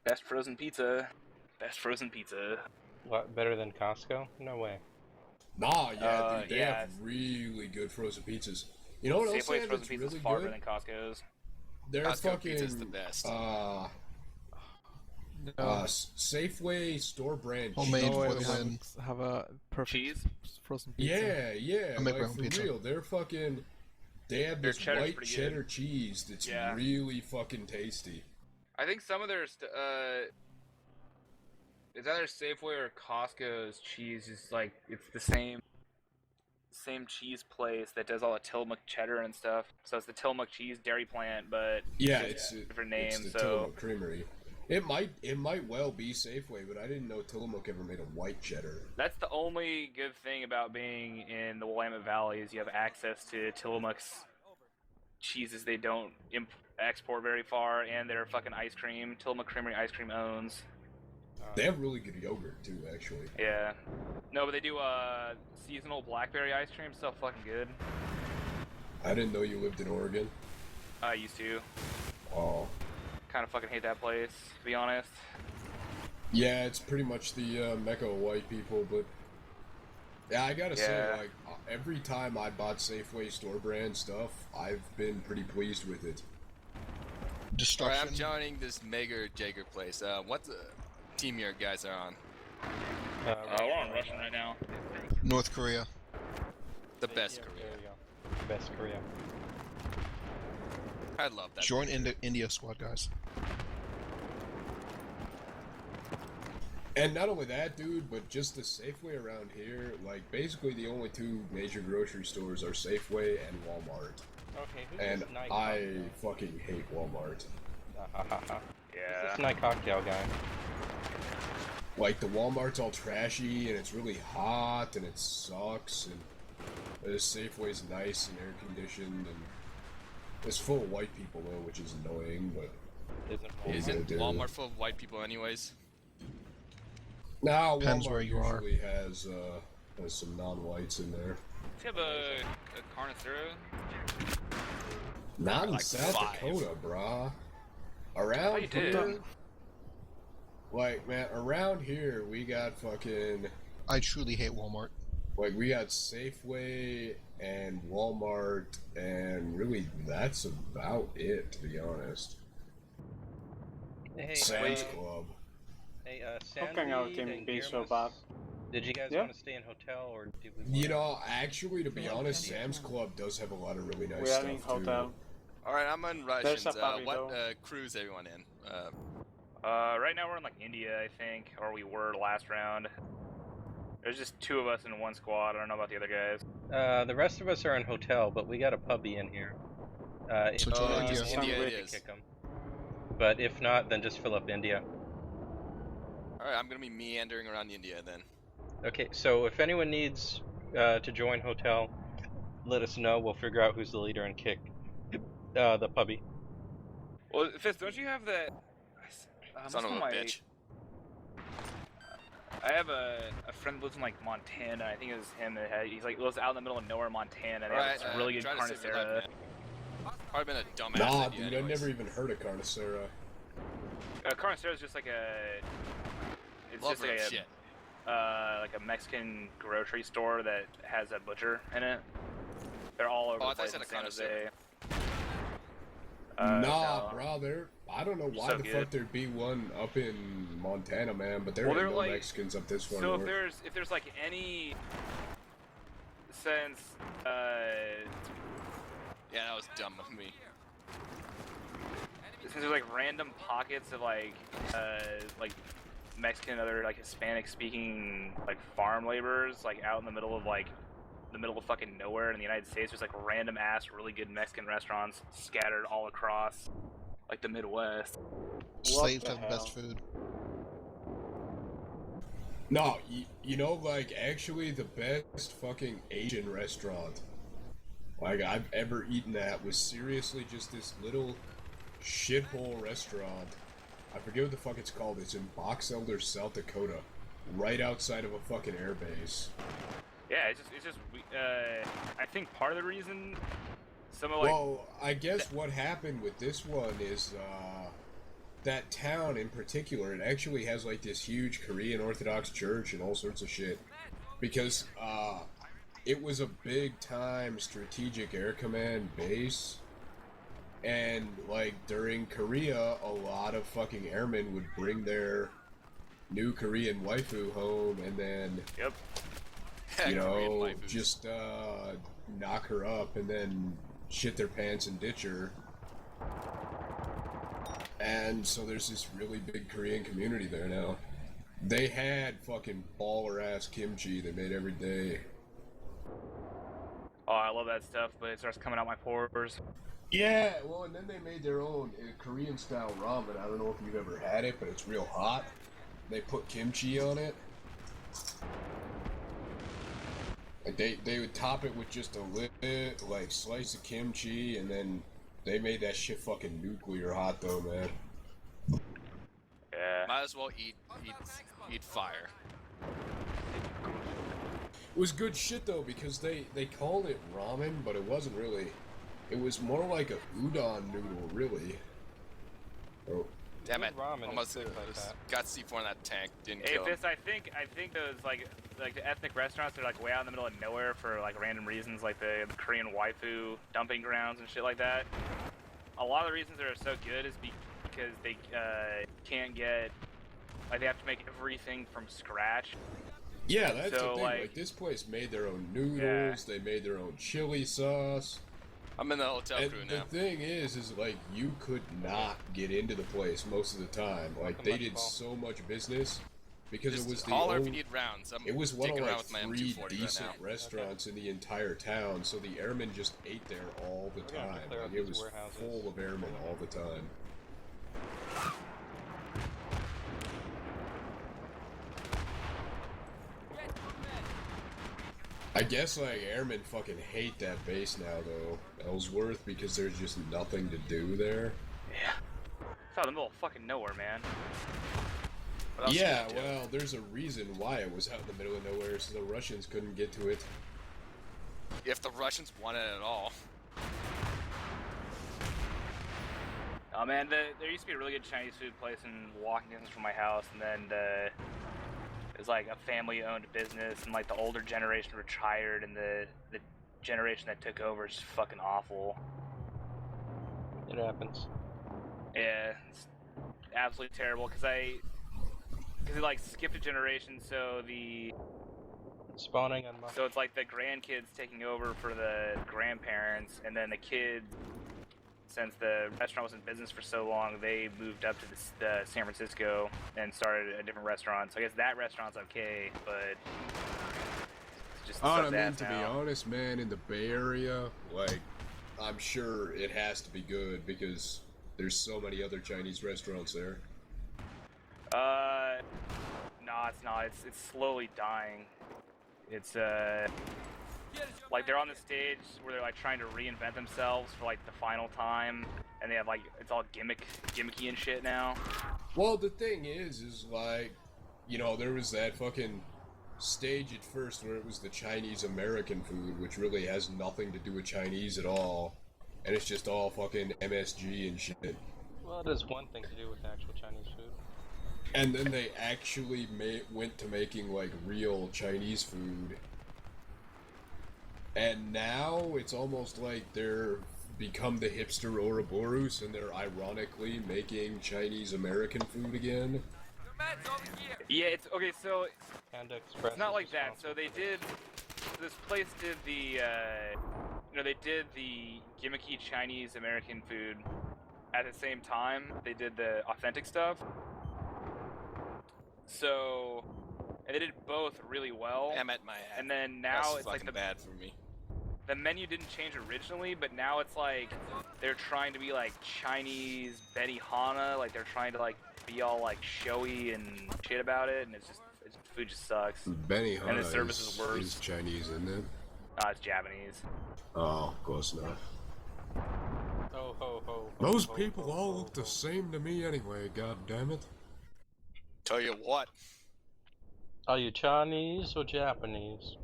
Best frozen pizza. Best frozen pizza. What, better than Costco? No way. Nah, yeah, dude, they yeah, have really good frozen pizzas. You know what else they Safeway's have frozen that's pizza is really far better good? than Costco's. They're Costco fucking pizza's the best. No. Safeway store brand Homemade cheese. No way for the we win. have a perfect Cheese? frozen pizza. Yeah, I make my like own for pizza. real. They're fucking. They have Their this cheddar's white pretty cheddar good. cheese that's Yeah. really fucking tasty. I think some of their it's either Safeway or Costco's cheese is like it's the same cheese place that does all the Tillamook cheddar and stuff. So it's the Tillamook cheese dairy plant, but Yeah, it's a different it's name. the So Tillamook Creamery. It might well be Safeway, but I didn't know Tillamook ever made a white cheddar. that's the only good thing about being in the Willamette Valley is you have access to Tillamook's cheeses they don't export very far, and their fucking ice cream. Tillamook Creamery ice cream owns. They have really good yogurt too, actually. Yeah. No, but they do seasonal blackberry ice cream. So fucking good. I didn't know you lived in Oregon. I used to. Oh. Kind of fucking hate that place, to be honest. Yeah, it's pretty much the mecca of white people, but yeah, I gotta say, like every time I bought Safeway store brand stuff, I've been pretty pleased with it. Destruction. Alright, I'm joining this Mager Jager place. What team your guys are on? We're on Russian right now. North Korea. The best There Korea. we go. Best Korea. I love that. Join India squad, guys. And not only that, dude, but just the Safeway around here, like basically the only two major grocery stores are Safeway and Walmart. Okay, who's And this night I cocktail? fucking hate Walmart. Who's Yeah. this night cocktail guy? Like the Walmart's all trashy and it's really hot and it sucks, and the Safeway's nice and air conditioned and it's full of white people though, which is annoying, but Isn't dude. Walmart full of white people anyways? now Depends Walmart where you are. usually has some non-whites in there. Does he have a carnicero? Not in Like South 5. Dakota, brah. Oh, Around you did. here, like man, around here we got fucking I truly hate Walmart. like we got Safeway and Walmart, and really that's about it, to be honest. Hey, Sam's wait. Club. Hey, Hoping our Sandy team and be so Guillermo's, bad. did you guys Yeah. want to stay in hotel or did we? You know, actually, to be honest, Sam's Club does have a lot of really nice We stuff are in too. hotel. Alright, I'm on There's Russians. a puppy, What though. cruise everyone in? Right now we're in like India, I think, or we were last round. There's just two of us in one squad. I don't know about the other guys. The rest of us are in hotel, but we got a puppy in here. If So join we India. need India we it can is. kick 'em. But if not, then just fill up India. Alright, I'm gonna be meandering around India then. Okay, so if anyone needs to join hotel, let us know. We'll figure out who's the leader and kick the puppy. Well, Fist, don't you have that? Son of a bitch. I have a friend that lives in like Montana. I think it was him that had. He's like lives out in the middle of nowhere, Montana. And they Alright, have this really good try to save your carnicera. life, man. Probably been a dumbass Nah, idea dude, I've anyways. never even heard of Carnicera. Carnicera is just like a. It's Love just real like shit. like a Mexican grocery store that has a butcher in it. They're all over Oh, I the thought you place in San said a Jose. Nah, no. bro, I don't know why So the good. fuck there'd be one up in Montana, man, but there Well, ain't they're no like- Mexicans up this far So north. if there's like any sense, Yeah, that was dumb of me. since there's like random pockets of like Mexican and other like Hispanic speaking like farm laborers like out in the middle of fucking nowhere in the United States, there's like random ass really good Mexican restaurants scattered all across like the Midwest. Slaves the have the best hell? food. No, you know, like, actually the best fucking Asian restaurant like I've ever eaten at was seriously just this little shithole restaurant. I forget what the fuck it's called. It's in Box Elder, South Dakota, right outside of a fucking airbase. Yeah, it's just I think part of the reason some of like Well, I guess what happened with this one is, that town in particular, it actually has like this huge Korean Orthodox church and all sorts of shit. Because it was a big time strategic air command base. And like during Korea, a lot of fucking airmen would bring their new Korean waifu home and then Yep. you know, Korean waifus. just knock her up and then shit their pants and ditch her. And so there's this really big Korean community there now. They had fucking baller ass kimchi they made every day. Oh, I love that stuff, but it starts coming out my pores. Yeah, well, and then they made their own Korean style ramen. I don't know if you've ever had it, but it's real hot. They put kimchi on it. Like they would top it with just a little like slice of kimchi, and then they made that shit fucking nuclear hot though, man. Yeah. Might as well eat fire. It was good shit though because they called it ramen, but it wasn't really. It was more like a udon noodle, really. Oh. Damn it! Good ramen is Almost good like that. got C4 in that tank. Didn't Hey, kill him. Fist, I think those like the ethnic restaurants are like way out in the middle of nowhere for like random reasons, like the Korean waifu dumping grounds and shit like that. A lot of the reasons they're so good is because they can't get like they have to make everything from scratch. Yeah, that's So, the thing. like- Like this place made their own noodles. They made their own chili sauce. I'm in the hotel And crew the now. thing is like you could not get into the place most of the time. Like How they much did ball? so much business because Just it was the holler if only, you need rounds. I'm it was one of dicking around like with my 3 M240 decent right now. restaurants in the entire town. So the airmen just ate there all the We're gonna have to time. clear out Like, it these was warehouses. full of airmen all the time. I guess like airmen fucking hate that base now though, Ellsworth, because there's just nothing to do there. Yeah. It's out in the middle of fucking nowhere, man. What else Yeah, can you do? well, there's a reason why it was out in the middle of nowhere, so the Russians couldn't get to it. If the Russians wanted it at all. Oh man, there used to be a really good Chinese food place in walking distance from my house, and then it was like a family-owned business, and like the older generation retired, and the generation that took over is just fucking awful. It happens. Yeah, it's absolutely terrible because it like skipped a generation, so Spawning on my. so it's like the grandkids taking over for the grandparents, and then the kids. Since the restaurant was in business for so long, they moved up to the San Francisco and started a different restaurant. So I guess that restaurant's okay, but it's just Oh, I sucks mean, ass to be now. honest, man, in the Bay Area, like, I'm sure it has to be good because there's so many other Chinese restaurants there. No, it's not. It's slowly dying. It's like they're on the stage where they're like trying to reinvent themselves for like the final time, and they have like it's all gimmicky and shit now. Well, the thing is like, you know, there was that fucking stage at first where it was the Chinese American food, which really has nothing to do with Chinese at all, and it's just all fucking MSG and shit. Well, it has one thing to do with actual Chinese food. And then they actually went to making like real Chinese food. And now it's almost like they're become the hipster Ouroboros and they're ironically making Chinese American food again. Yeah, it's okay. So Panda Express. it's not is like that. So responsible. they did. This place did the. They did the gimmicky Chinese American food at the same time. They did the authentic stuff. So, and they did both really well. Damn it, my ad. And then That's now it's like fucking bad for me. the menu didn't change originally, but now it's like they're trying to be like Chinese Benihana, like they're trying to like be all like showy and shit about it, and it's food just sucks. Benihana And the service is worse. is Chinese, isn't it? It's Japanese. Oh, close enough. Ho, ho, ho, ho, Those ho, people ho, all ho, look the ho. same to me anyway, god damn it. Tell you what. Are you Chinese or Japanese?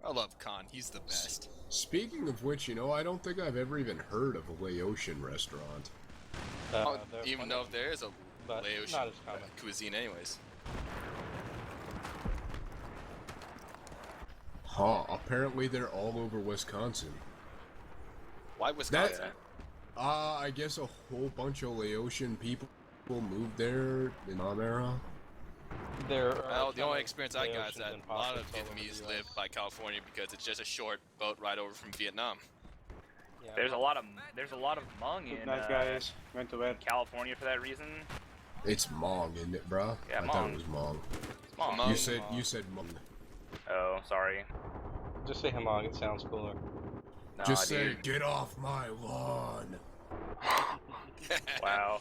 I love Khan. He's the best. Speaking of which, you know, I don't think I've ever even heard of a Laotian restaurant. They're Even fun though to- there is a but Laotian not as common. cuisine, anyways. Huh, apparently they're all over Wisconsin. Why Wisconsin? I guess a whole bunch of Laotian people moved there in Mom era. There are Well, a the ton only of experience I got is Laotians that and a lot of Possums all over the Vietnamese US. live by California because it's just a short boat ride over from Vietnam. Yeah. There's a lot of Hmong in Good night, guys. Went to bed. California for that reason. It's Mong, isn't it, bro? Yeah, I thought Hmong. it was Mong. It's Hmong. Hmong. You said Mong. Oh, sorry. Just say Hmong, it sounds cooler. Nah, Just say, dude. get off my lawn. Wow.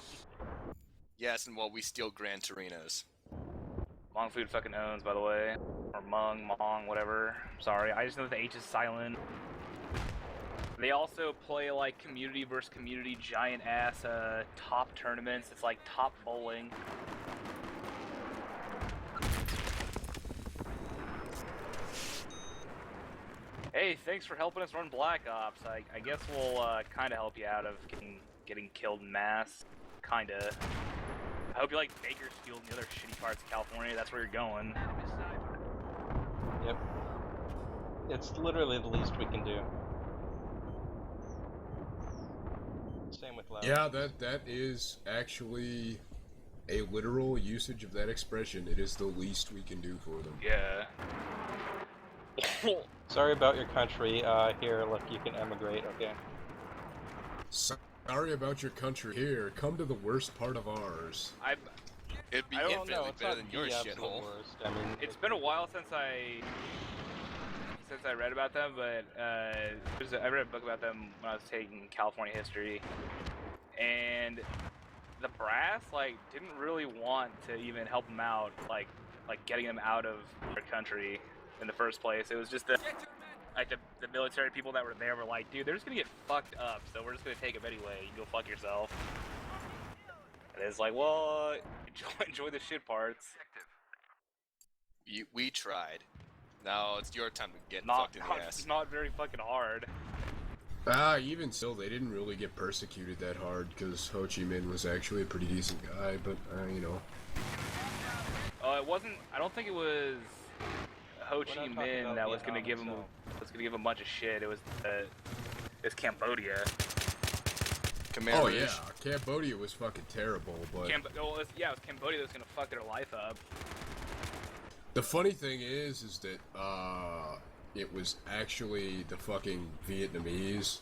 Yes, and while we steal Gran Torinos. Hmong food fucking owns, by the way. Or Mong, whatever. Sorry, I just know the H is silent. They also play like community versus community giant ass top tournaments. It's like top bowling. Hey, thanks for helping us run Black Ops. I guess we'll kind of help you out of getting killed in mass. Kinda. I hope you like Bakersfield and the other shitty parts of California. That's where you're going. Yep. It's literally the least we can do. Same with Laos. Yeah, that is actually a literal usage of that expression. It is the least we can do for them. Yeah. Sorry about your country. Here, look, you can emigrate, okay? Sorry about your country here. Come to the worst part of ours. It'd be I don't know, infinitely it's better not than your the absolute shithole. worst. I mean, It's been a while since I read about them, but I read a book about them when I was taking California history, and the brass didn't really want to even help them out, like getting them out of their country in the first place. It was just the military people that were there were like, dude, they're just gonna get fucked up, so we're just gonna take them anyway. You go fuck yourself. And it's like, well, enjoy the shit parts. We tried. Now it's your time to get Not fucked in the ass. not very fucking hard. Even still, they didn't really get persecuted that hard because Ho Chi Minh was actually a pretty decent guy, but, you know. It wasn't. I don't think it was Ho We're Chi not talking Minh about that was gonna Vietnam give him itself. a bunch of shit. It was it's Cambodia. Khmer Oh Rouge. yeah, Cambodia was fucking terrible, but It was Cambodia that was gonna fuck their life up. the funny thing is that, it was actually the fucking Vietnamese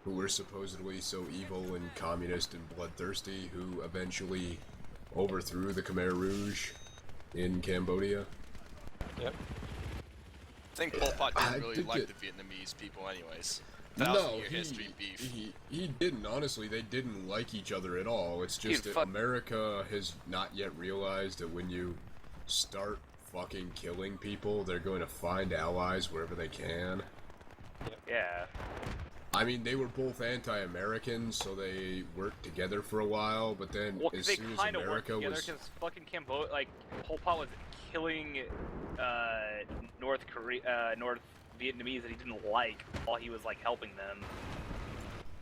who were supposedly so evil and communist and bloodthirsty who eventually overthrew the Khmer Rouge in Cambodia. yep. I think Pol Pot I didn't really think like it- the Vietnamese people anyways. No, Thousand-year history beef. he didn't. Honestly, they didn't like each other at all. It's just Dude, that America has not yet realized that when you start fucking killing people, they're going to find allies wherever they can. Yeah. I mean, they were both anti-American, so they worked together for a while, but then Well, as they soon as kind of worked America together was... because fucking Cambodia, Pol Pot was killing North Vietnamese that he didn't like while he was helping them.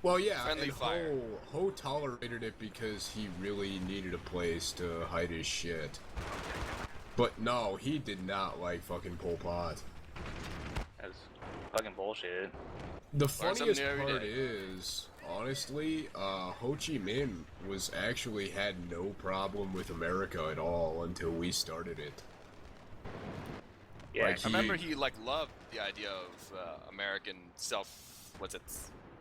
Well, yeah, Friendly and fire. Ho tolerated it because he really needed a place to hide his shit. But no, he did not like fucking Pol Pot. That's fucking bullshit. The Learn something funniest new every part day. is, honestly, Ho Chi Minh was actually had no problem with America at all until we started it. Yeah. Like, I remember he loved the idea of American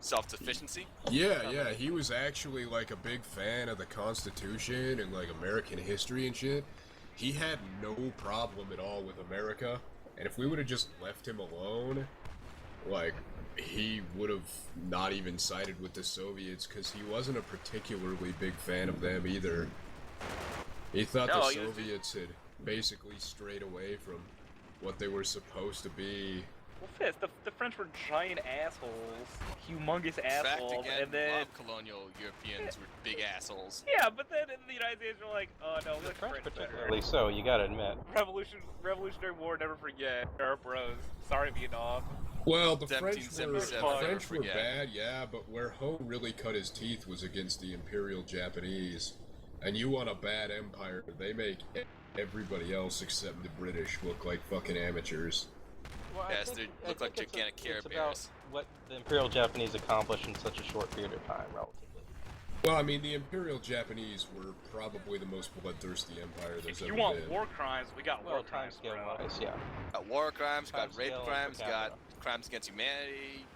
self-sufficiency. Yeah, he was actually a big fan of the Constitution and American history and shit. He had no problem at all with America, and if we would have just left him alone, he would have not even sided with the Soviets because he wasn't a particularly big fan of them either. He thought No, the he was- Soviets had basically strayed away from what they were supposed to be. Well, Fizz, the French were giant assholes, humongous Fact assholes, again, and then love colonial Europeans were big assholes. yeah, but then in the United States we're like, oh no, we The like French French better. particularly so, you gotta admit. Revolutionary War, never forget. They're our bros. Sorry, Vietnam. Well, the French were 1777, bad, yeah, but where Ho really cut his teeth was against the Imperial Japanese. And you want a bad empire, they make everybody else except the British look like fucking amateurs. Well, Yes, they look like gigantic Care it's Bears. about what the Imperial Japanese accomplished in such a short period of time, relatively. Well, I mean, the Imperial Japanese were probably the most bloodthirsty empire there's If you ever want been. war crimes, we got war Well, time crimes, scale bro. wise, yeah. Got war crimes, got rape Timescale crimes, per got capita. crimes against humanity,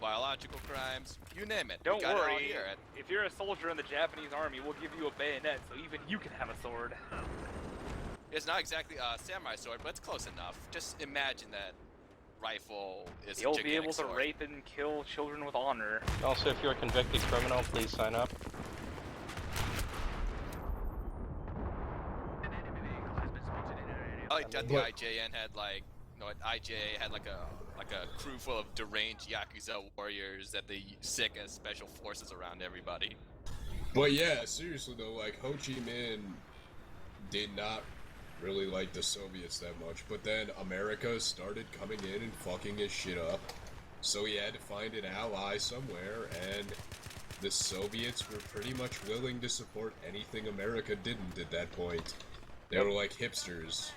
biological crimes, you name it. Don't we got it all worry, here. if you're a soldier in the Japanese army, we'll give you a bayonet so even you can have a sword. It's not exactly a samurai sword, but it's close enough. Just imagine that rifle is a You'll be gigantic able to sword. rape and kill children with honor. Also, if you're a convicted criminal, please sign up. I like that the But- IJN had like, IJA had like a crew full of deranged Yakuza warriors that they sick as special forces around everybody. But yeah, seriously though, like Ho Chi Minh did not really like the Soviets that much, but then America started coming in and fucking his shit up, so he had to find an ally somewhere, and the Soviets were pretty much willing to support anything America didn't at that point. They were like hipsters.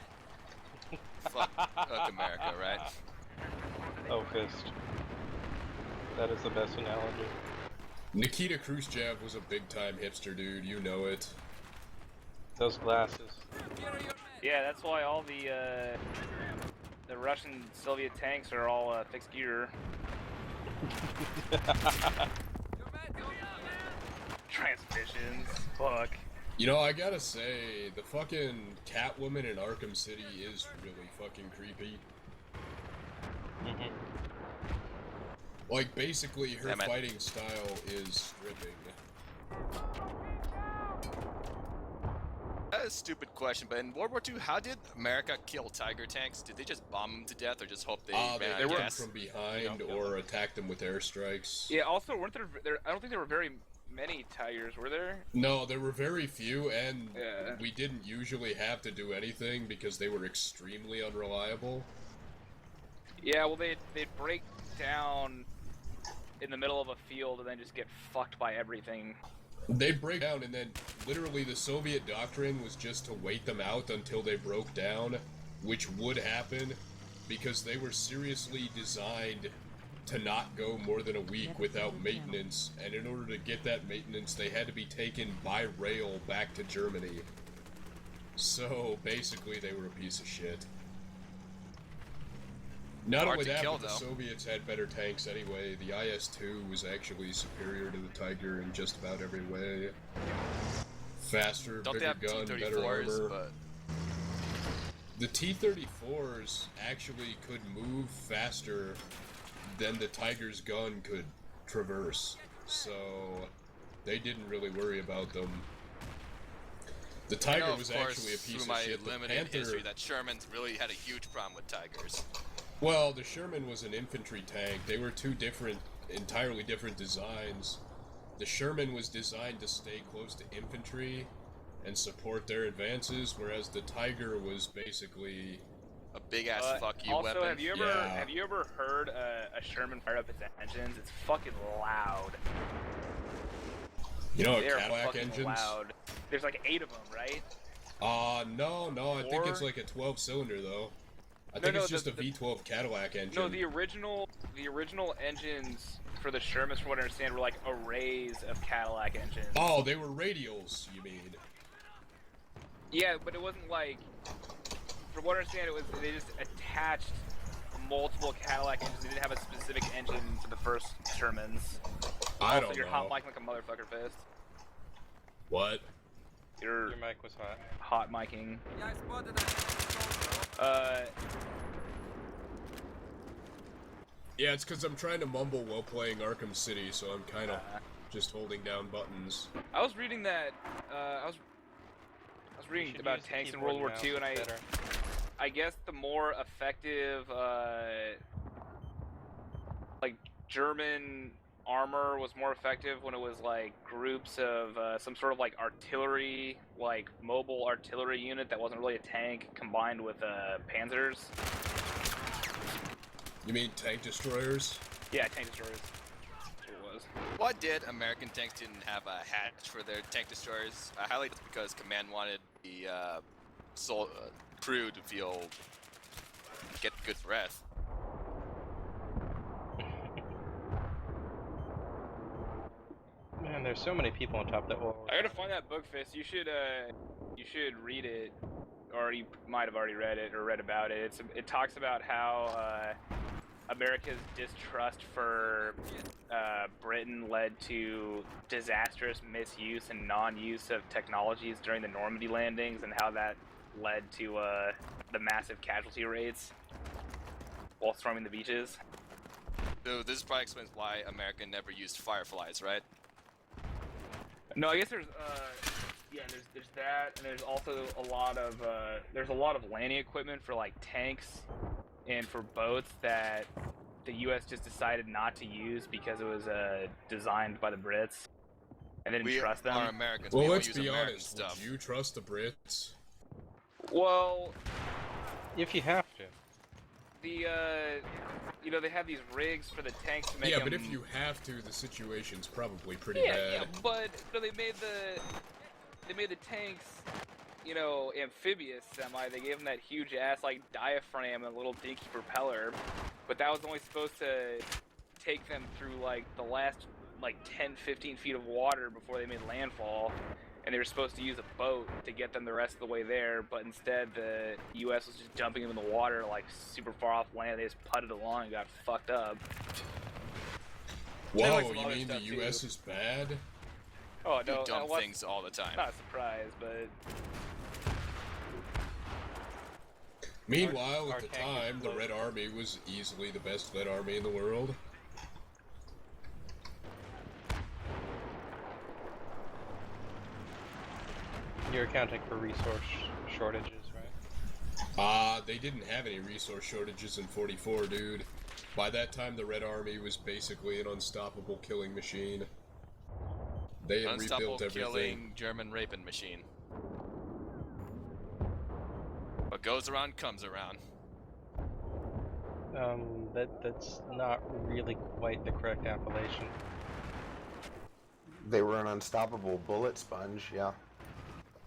Fuck America, right? Oh, fist. That is the best analogy. Nikita Khrushchev was a big-time hipster dude, you know it. Those glasses. Yeah, that's why all the Russian Soviet tanks are all fixed gear. Transmissions. Fuck. You know, I gotta say, the fucking Catwoman in Arkham City is really fucking creepy. Mhm. Like, basically, her Yeah, man. fighting style is stripping. That is a stupid question, but in World War II, how did America kill Tiger tanks? Did they just bomb them to death, or just hope they ran They out of were gas? from behind You know, or attacked them with airstrikes. Yeah, also, weren't there I don't think there were very many Tigers, were there? No, there were very few, and Yeah. we didn't usually have to do anything because they were extremely unreliable. Yeah, well, they'd break down in the middle of a field and then just get fucked by everything. They'd break down, and then literally the Soviet doctrine was just to wait them out until they broke down, which would happen because they were seriously designed to not go more than a week without maintenance, and in order to get that maintenance, they had to be taken by rail back to Germany. So basically, they were a piece of shit. Not Hard only to that, kill, but the though. Soviets had better tanks anyway. The IS-2 was actually superior to the Tiger in just about every way. Faster, Don't they bigger have gun, better T-34s? armor. But The T-34s actually could move faster than the Tiger's gun could traverse, so they didn't really worry about them. The I Tiger know, of was course, actually a piece through of my shit. The limited Panther, history, that Sherman's really had a huge problem with Tigers. well, the Sherman was an infantry tank. They were two entirely different designs. The Sherman was designed to stay close to infantry and support their advances, whereas the Tiger was basically... A big ass fuck you also, weapon. have you ever heard a Sherman fire up its engines? It's fucking loud. You know, They're Cadillac fucking engines? loud. There's like 8 of them, right? No, I think it's Or- like a 12-cylinder, though. I No, think no, it's just the- a V12 Cadillac engine. No, the original engines for the Shermans, from what I understand, were like arrays of Cadillac engines. Oh, they were radials, you mean? Yeah, but it wasn't like. From what I understand, it was they just attached multiple Cadillac engines. They didn't have a specific engine to the first Shermans. I So don't you're know. hot micing like a motherfucker, fist. What? You're Your mic was hot. hot micing. Yeah, it's because I'm trying to mumble while playing Arkham City, so I'm kind of just holding down buttons. I was reading that. I was You reading should about use the tanks in keyboard World War mouse, II, and it's better. I guess the more effective, like German armor was more effective when it was like groups of some sort of like artillery, like mobile artillery unit that wasn't really a tank, combined with panzers. You mean tank destroyers? Yeah, tank destroyers. That's what it was. Why did American tanks didn't have a hatch for their tank destroyers? I highlight this because Command wanted the crew to get good breath. Man, there's so many people on top of that wall. I gotta find that book, Fist. You should read it, or you might have already read it or read about it. It talks about how America's distrust for Britain led to disastrous misuse and non-use of technologies during the Normandy landings, and how that led to the massive casualty rates while storming the beaches. So this probably explains why America never used fireflies, right? No, I guess there's there's that, and there's also a lot of landing equipment for like tanks and for boats that the U.S. just decided not to use because it was designed by the Brits and they didn't trust them. We are Americans. Well, we let's use be American honest. stuff. Would you trust the Brits? Well, If you have to. they have these rigs for the tanks to make Yeah, them... but if you have to, the situation's probably pretty yeah, bad. yeah, but they made the tanks, amphibious semi. They gave them that huge ass like diaphragm and a little dinky propeller, but that was only supposed to take them through like the last like 10-15 feet of water before they made landfall, and they were supposed to use a boat to get them the rest of the way there, but instead the U.S. was just dumping them in the water like super far off land. They just putted along and got fucked up. Whoa, like some you other mean the stuff, too. U.S. is bad? Oh Do no, dumb well, things all the time. not a surprise, but Meanwhile, our at the tank time, the exploded. Red Army was easily the best led army in the world. You're accounting for resource shortages, right? They didn't have any resource shortages in 44, dude. By that time, the Red Army was basically an unstoppable killing machine. They had Unstoppable rebuilt everything. killing German raping machine. What goes around comes around. That's not really quite the correct appellation. They were an unstoppable bullet sponge, yeah.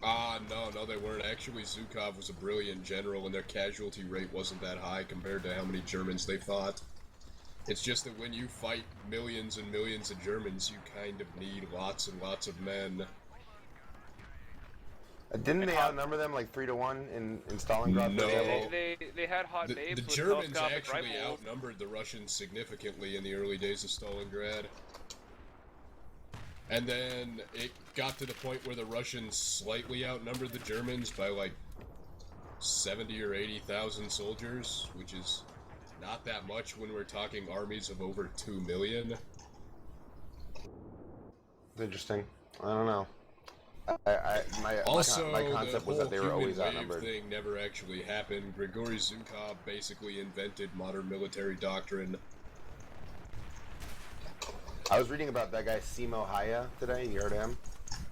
No, they weren't. Actually, Zhukov was a brilliant general, and their casualty rate wasn't that high compared to how many Germans they fought. It's just that when you fight millions and millions of Germans, you kind of need lots and lots of men. Didn't they outnumber them like 3-1 in Stalingrad? No. they had hot The babes with Germans telescopic actually rifles. outnumbered the Russians significantly in the early days of Stalingrad. And then it got to the point where the Russians slightly outnumbered the Germans by like 70 or 80,000 soldiers, which is not that much when we're talking armies of over 2 million. Interesting. I don't know. My Also, concept the was that they whole were always human wave outnumbered. thing never actually happened. Grigory Zhukov basically invented modern military doctrine. I was reading about that guy Simo Haya today. You heard of him?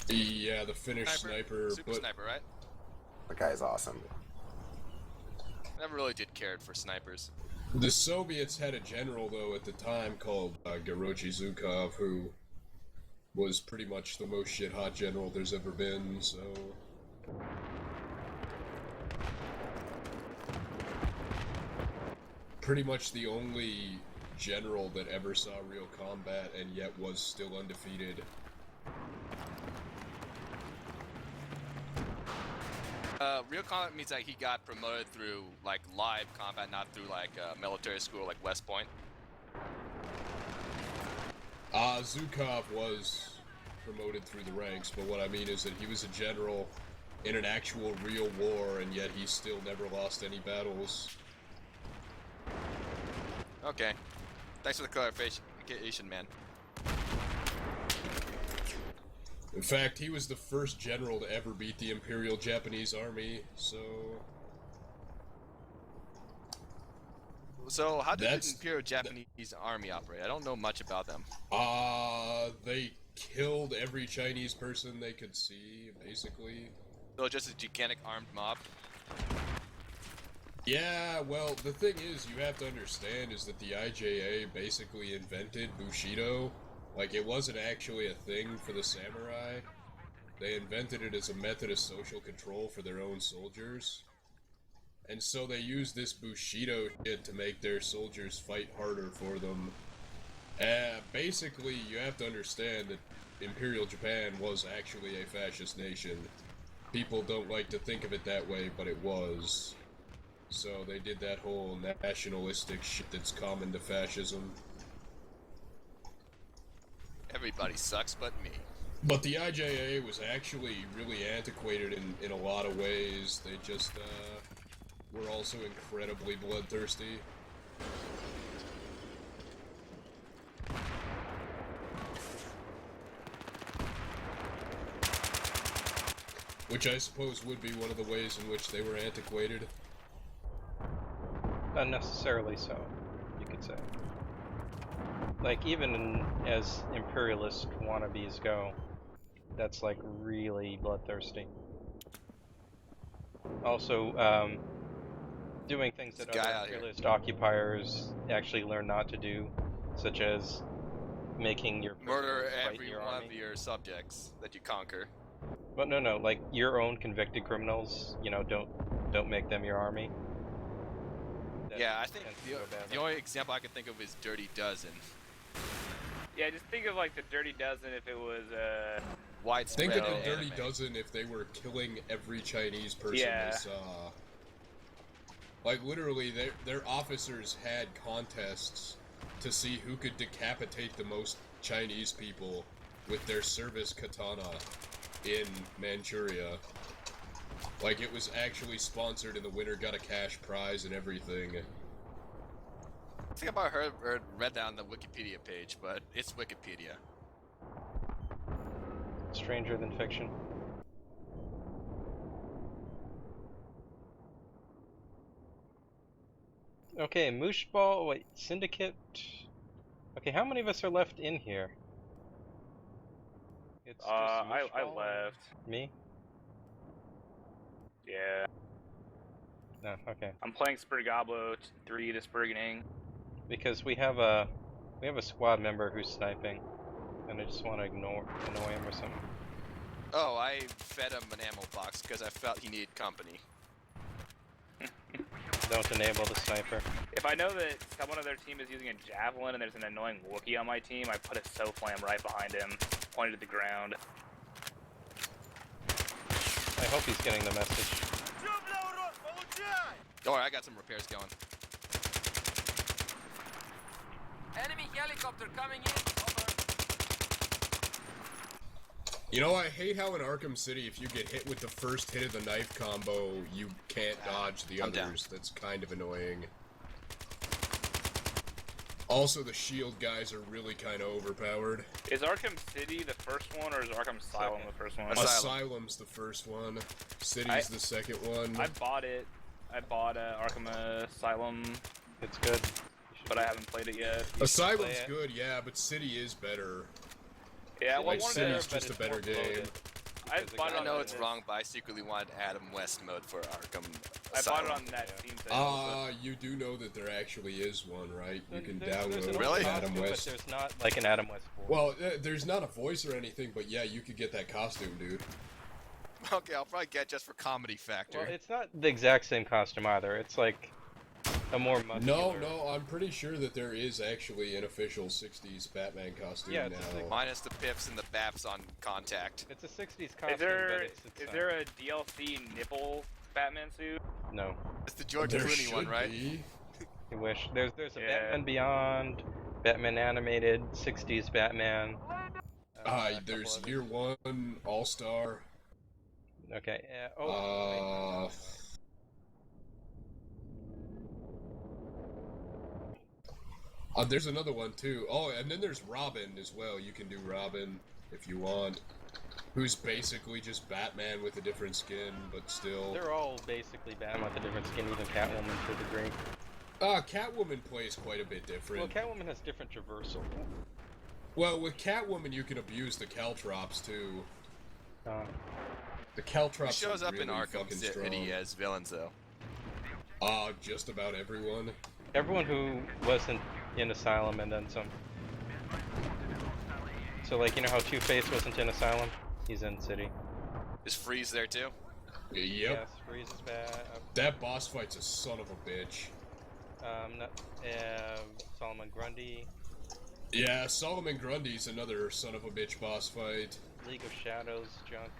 Yeah, the Finnish sniper, Super but sniper, right? That guy's awesome. Never really did care for snipers. the Soviets had a general, though, at the time called Gorochi Zhukov, who was pretty much the most shit-hot general there's ever been, so... Pretty much the only general that ever saw real combat and yet was still undefeated. Real combat means that he got promoted through like live combat, not through like military school like West Point. Zhukov was promoted through the ranks, but what I mean is that he was a general in an actual real war, and yet he still never lost any battles. Okay. Thanks for the clarification, man. In fact, he was the first general to ever beat the Imperial Japanese Army, so... So, how did That's- the Imperial Japanese Army operate? I don't know much about them. They killed every Chinese person they could see, basically. So, just a gigantic armed mob? Yeah, well, the thing is, you have to understand is that the IJA basically invented Bushido. Like, it wasn't actually a thing for the samurai. They invented it as a method of social control for their own soldiers. And so they used this Bushido shit to make their soldiers fight harder for them. Basically, you have to understand that Imperial Japan was actually a fascist nation. People don't like to think of it that way, but it was. So they did that whole nationalistic shit that's common to fascism. Everybody sucks but me. But the IJA was actually really antiquated in a lot of ways. They just, were also incredibly bloodthirsty. Which I suppose would be one of the ways in which they were antiquated. Not necessarily so, you could say. Like, even as imperialist wannabes go, that's like really bloodthirsty. Also, doing things that There's a guy other out here. imperialist occupiers actually learn not to do, such as making your Murder prisoners fight in every your one army. of your subjects that you conquer. But no, like your own convicted criminals, you know, don't make them your army. That Yeah, I think tends to go badly. the only example I can think of is Dirty Dozen. Yeah, just think of like the Dirty Dozen if it was Widespread Think of in the Dirty anime. Dozen if they were killing every Chinese person Yeah. they saw. Like, literally, their officers had contests to see who could decapitate the most Chinese people with their service katana in Manchuria. Like, it was actually sponsored and the winner got a cash prize and everything. I think about read that on the Wikipedia page, but it's Wikipedia. Stranger than fiction. Okay, Moosh Ball, wait, Syndicate. Okay, how many of us are left in here? It's just I Moosh Ball and left. Me? Yeah. No, okay. I'm playing Spurgablo 3 this beginning. Because we have a squad member who's sniping, and I just want to annoy him or something. Oh, I fed him an ammo box because I felt he needed company. Don't enable the sniper. If I know that someone on their team is using a javelin and there's an annoying Wookiee on my team, I put a SOFLAM right behind him, pointed at the ground. I hope he's getting the message. Don't worry, I got some repairs going. Enemy helicopter coming in. Over. You know, I hate how in Arkham City, if you get hit with the first hit of the knife combo, you can't dodge the I'm down. others. That's kind of annoying. Also, the shield guys are really kind of overpowered. Is Arkham City the first one, or is Arkham Asylum the first one? Asylum. Asylum's the first one. City's the second one. I bought it. I bought Arkham Asylum, It's good. but I haven't played it yet. Asylum's play it. good, yeah, but City is better. Yeah, well, Like, I wanted City's to, but just a it's better more game. bloated. I Because bought it I on know the- it's wrong, but I secretly wanted Adam West mode for Arkham I bought it Asylum. on that Steam sale. You do know that there actually is one, right? You can There's an download Really? Adam costume, West. But there's not like an Adam West voice. Well, there's not a voice or anything, but yeah, you could get that costume, dude. Okay, I'll probably get just for comedy factor. Well, it's not the exact same costume either. It's like a more muscular. No, I'm pretty sure that there is actually an official 60s Batman costume Yeah, now. it's a Minus the pips and the baps on contact. It's a 60s costume, Is there but it's is there a DLC nipple Batman suit? No, It's the George There Clooney one, should right? be. you wish. There's a Yeah. Batman Beyond, Batman Animated, 60s Batman. a couple There's others. Year One, All Star. Okay. Wait. There's another one too. Oh, and then there's Robin as well. You can do Robin if you want. Who's basically just Batman with a different skin, but still. They're all basically Batman with a different skin, even Catwoman to a degree. Catwoman plays quite a bit Well, different. Catwoman has different traversal. Well, with Catwoman, you can abuse the Caltrops too. Uh, The Caltrops Who shows are up really in Arkham fucking City strong. as villains, though? Just about everyone. Everyone who wasn't in Asylum and then some. So like, you know how Two-Face wasn't in Asylum? He's in City. Is Freeze there too? Yep. Yes, Freeze is bad. That boss fight's a son of a bitch. Solomon Grundy. Yeah, Solomon Grundy's another son of a bitch boss fight. League of Shadows junk.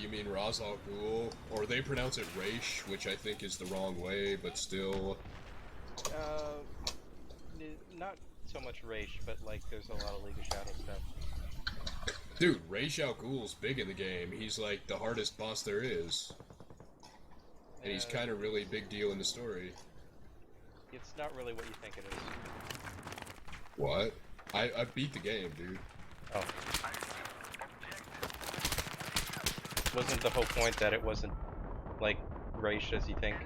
You mean Ra's al Ghul? Or they pronounce it Raish, which I think is the wrong way, but still. Not so much Raish, but like there's a lot of League of Shadows stuff. Dude, Raish al Ghul's big in the game. He's like the hardest boss there is. And he's kind of really big deal in the story. It's not really what you think it is. What? I beat the game, dude. Oh. Wasn't the whole point that it wasn't like Raish as you think?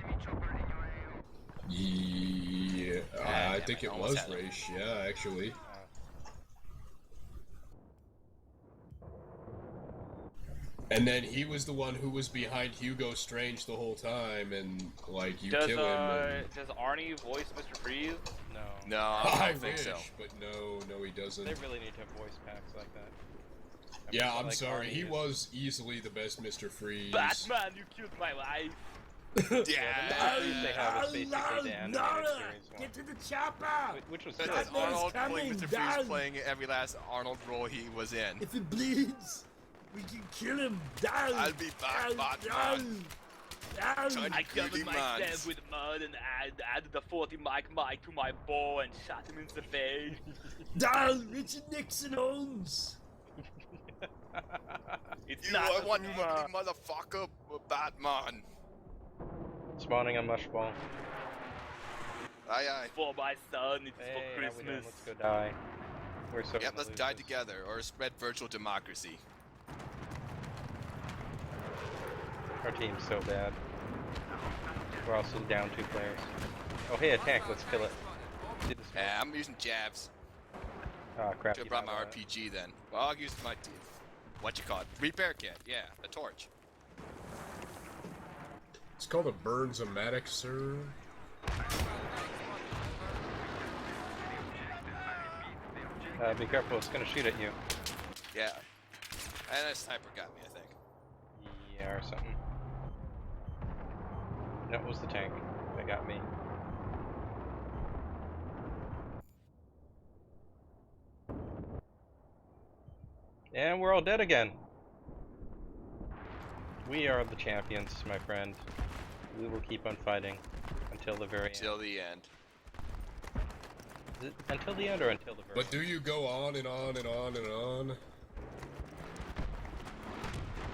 Yeah, I think it was Raish, yeah, actually. And then he was the one who was behind Hugo Strange the whole time, and like you kill him. Does Arnie voice Mr. Freeze? No. No, I don't think wish, so. but no, he doesn't. They really need to have voice packs like that. Yeah, I'm like sorry. Arnie He is- was easily the best Mr. Freeze. Batman, you killed my wife. Yeah. They have is basically the animated series one. Get to the chopper! Which was That's good. Arnold coming playing Mr. down. Freeze playing every last Arnold role he was in. If it bleeds, we can kill him. Down. I'll be back, Batman. Down. Tiny I covered greedy myself mans. with mud and added the 40 mic to my ball and shot him in the face. Down. Richard Nixon owns. It's You not are a one rumor. ugly motherfucker, Batman. Spawning a mushball. Aye, aye. For my son, it's Hey, for how we doing? Christmas. Let's go die. We're so Yep, gonna let's lose die this. together or spread virtual democracy. Our team's so bad. We're also down 2 players. Oh hey, a tank, let's kill it. See this Yeah, I'm using jabs. Ah, crap. Should you have brought don't my know that. RPG then. Well, I'll use my what you call it? Repair kit. Yeah, the torch. It's called a Burns-O-Matic, sir. Be careful, it's gonna shoot at you. Yeah. And a sniper got me, I think. Yeah, or something. No, it was the tank that got me. And we're all dead again. We are the champions, my friend. We will keep on fighting until the very Till the end. end. Is it until the end or until the very But do you go on and on and on and on?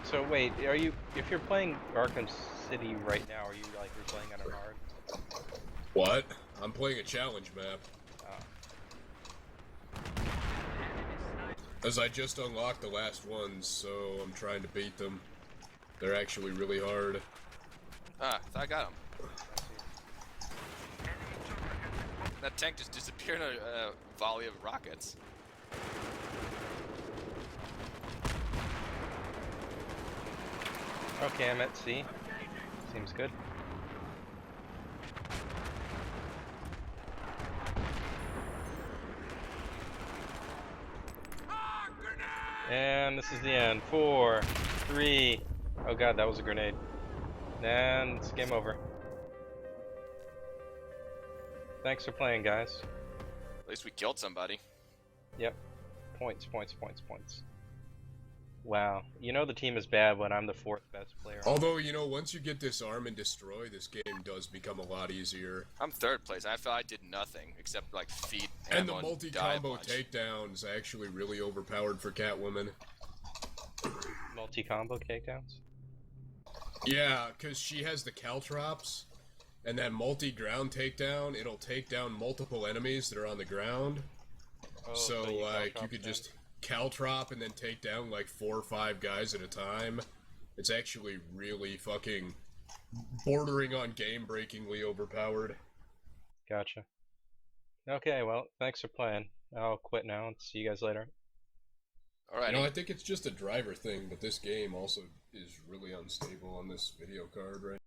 So wait, are you, if you're playing Arkham City right now, are you like replaying on a hard? What? I'm playing a challenge map. As I just unlocked the last ones, so I'm trying to beat them. They're actually really hard. Ah, I thought I got him. That tank just disappeared in a volley of rockets. Okay, I'm at C. Seems good. And this is the end. 4, 3. Oh god, that was a grenade. And it's game over. Thanks for playing, guys. At least we killed somebody. Yep. Points, points, points, points. Wow. You know the team is bad when I'm the 4th best player. Although, you know, once you get Disarm and Destroy, this game does become a lot easier. I'm 3rd place. I feel I did nothing except like feed And the ammo and die a multi-combo bunch. takedown's actually really overpowered for Catwoman. Multi-combo takedowns? Yeah, because she has the caltrops, and that multi-ground takedown, it'll take down multiple enemies that are on the ground. Oh, So, you like, you caltrop could them? just caltrop and then take down, like, 4 or 5 guys at a time. It's actually really fucking bordering on game-breakingly overpowered. Gotcha. Okay, well, thanks for playing. I'll quit now and see you guys later. Alright. You know, I think it's just a driver thing, but this game also is really unstable on this video card right